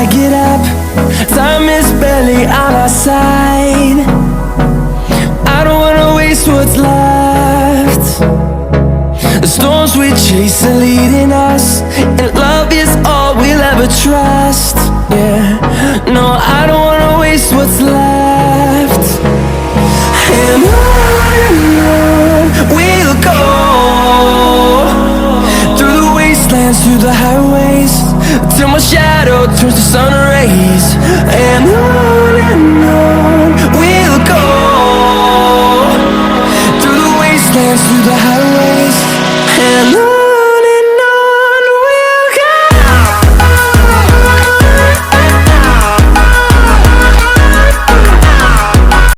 I get up, time is barely on our side. I don't wanna waste what's left. The storms we chase are leading us, and love is all we'll ever trust. Yeah, no, I don't wanna waste what's left. And on we'll go, through the wastelands, through the highways, till my shadow turns to sun rays. And on